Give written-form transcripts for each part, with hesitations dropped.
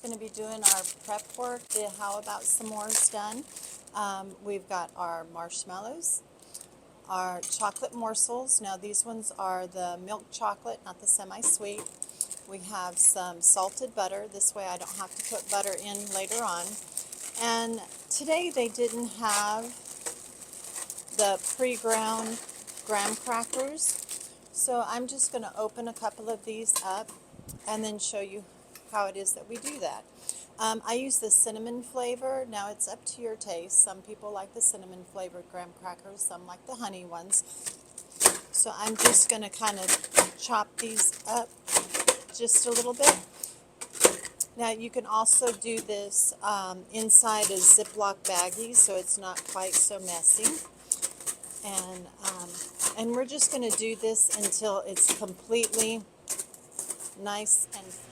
going to be doing our prep work. The how about s'mores done. We've got our marshmallows, our chocolate morsels. Now these ones are the milk chocolate, not the semi-sweet. We have some salted butter. This way I don't have to put butter in later on. And today they didn't have the pre-ground graham crackers. So I'm just going to open a couple of these up and then show you how it is that we do that. I use the cinnamon flavor. Now it's up to your taste. Some people like the cinnamon flavored graham crackers, some like the honey ones. So I'm just going to kind of chop these up just a little bit. Now you can also do this inside a Ziploc baggie so it's not quite so messy. And we're just going to do this until it's completely nice and fine.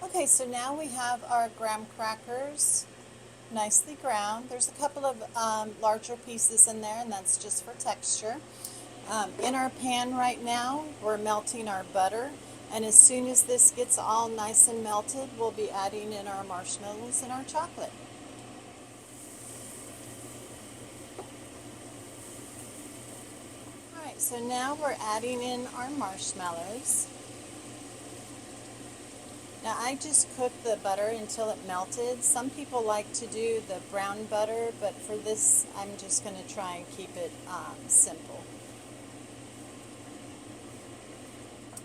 Okay, so now we have our graham crackers nicely ground. There's a couple of larger pieces in there, and that's just for texture. In our pan right now, we're melting our butter, and as soon as this gets all nice and melted, we'll be adding in our marshmallows and our chocolate. Alright, so now we're adding in our marshmallows. Now I just cooked the butter until it melted. Some people like to do the brown butter, but for this I'm just going to try and keep it simple.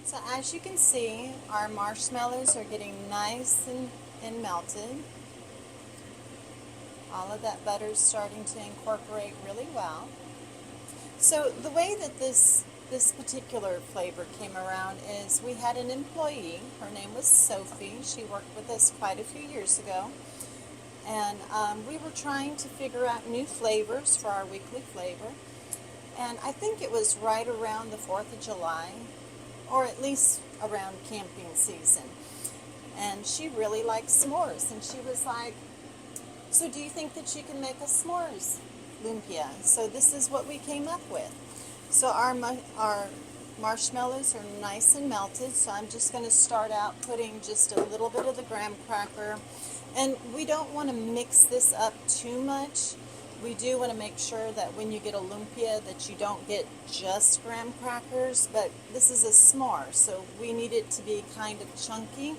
So as you can see, our marshmallows are getting nice and melted. All of that butter is starting to incorporate really well. So the way that this particular flavor came around is we had an employee. Her name was Sophie. She worked with us quite a few years ago. And we were trying to figure out new flavors for our weekly flavor. And I think it was right around the 4th of July, or at least around camping season. And she really liked s'mores. And she was like, so do you think that you can make a s'mores lumpia? So this is what we came up with. So our marshmallows are nice and melted, so I'm just going to start out putting just a little bit of the graham cracker. And we don't want to mix this up too much. We do want to make sure that when you get a lumpia that you don't get just graham crackers, but this is a s'more, so we need it to be kind of chunky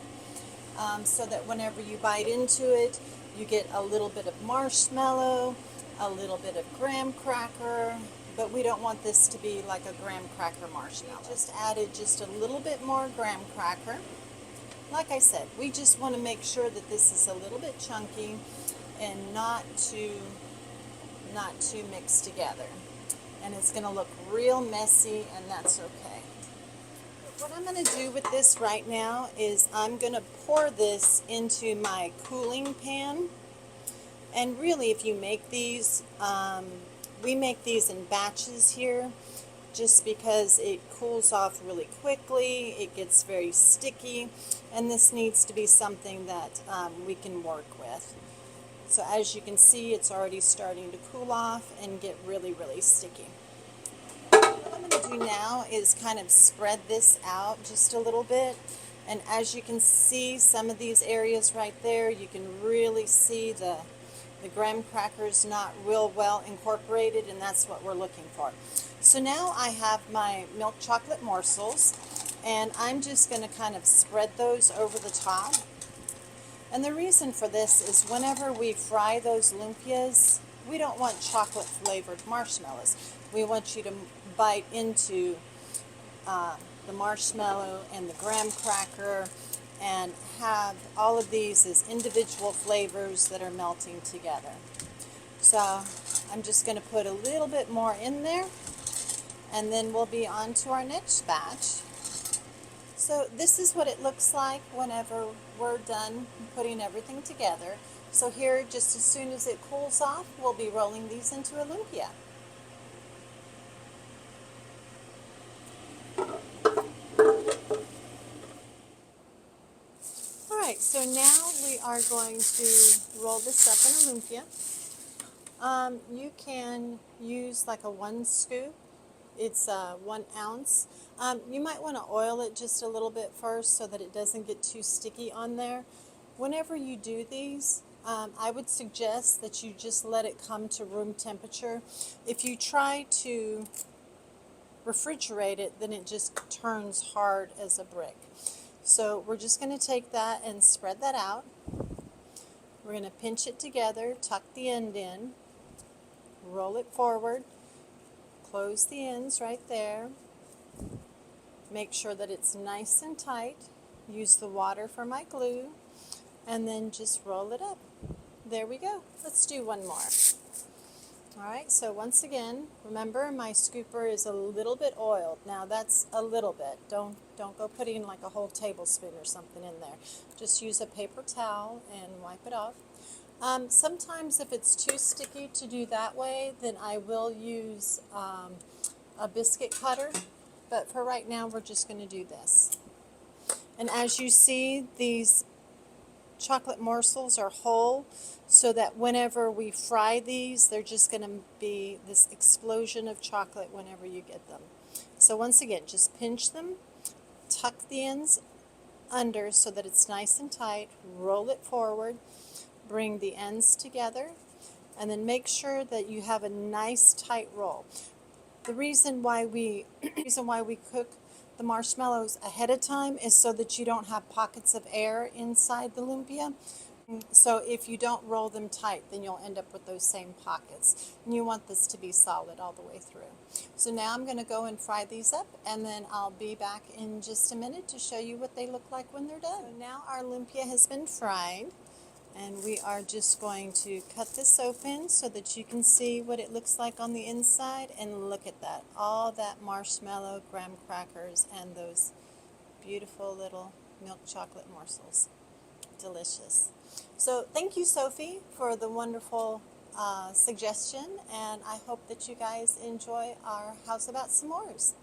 so that whenever you bite into it, you get a little bit of marshmallow, a little bit of graham cracker, but we don't want this to be like a graham cracker marshmallow. We just added just a little bit more graham cracker. Like I said, we just want to make sure that this is a little bit chunky and not too mixed together. And it's going to look real messy, and that's okay. What I'm going to do with this right now is I'm going to pour this into my cooling pan. And really, if you make these, we make these in batches here just because it cools off really quickly, it gets very sticky, and this needs to be something that we can work with. So as you can see, it's already starting to cool off and get really, really sticky. What I'm going to do now is kind of spread this out just a little bit. And as you can see, some of these areas right there, you can really see the graham crackers not real well incorporated, and that's what we're looking for. So now I have my milk chocolate morsels, and I'm just going to kind of spread those over the top. And the reason for this is whenever we fry those lumpias, we don't want chocolate flavored marshmallows. We want you to bite into the marshmallow and the graham cracker and have all of these as individual flavors that are melting together. So I'm just going to put a little bit more in there, and then we'll be on to our next batch. So this is what it looks like whenever we're done putting everything together. So here, just as soon as it cools off, we'll be rolling these into a lumpia. Alright, so now we are going to roll this up in a lumpia. You can use like a 1 scoop. It's 1 ounce. You might want to oil it just a little bit first so that it doesn't get too sticky on there. Whenever you do these, I would suggest that you just let it come to room temperature. If you try to refrigerate it, then it just turns hard as a brick. So we're just going to take that and spread that out. We're going to pinch it together, tuck the end in, roll it forward, close the ends right there. Make sure that it's nice and tight. Use the water for my glue, and then just roll it up. There we go. Let's do one more. All right, so once again, remember my scooper is a little bit oiled. Now that's a little bit. Don't go putting like a whole tablespoon or something in there. Just use a paper towel and wipe it off. Sometimes if it's too sticky to do that way, then I will use a biscuit cutter. But for right now, we're just going to do this. And as you see, these chocolate morsels are whole, so that whenever we fry these, they're just going to be this explosion of chocolate whenever you get them. So once again, just pinch them, tuck the ends under so that it's nice and tight, roll it forward, bring the ends together, and then make sure that you have a nice tight roll. The reason why we cook the marshmallows ahead of time is so that you don't have pockets of air inside the lumpia. So if you don't roll them tight, then you'll end up with those same pockets. And you want this to be solid all the way through. So now I'm going to go and fry these up, and then I'll be back in just a minute to show you what they look like when they're done. So now our lumpia has been fried, and we are just going to cut this open so that you can see what it looks like on the inside. And look at that, all that marshmallow, graham crackers, and those beautiful little milk chocolate morsels. Delicious. So thank you, Sophie, for the wonderful suggestion, and I hope that you guys enjoy our House About S'mores.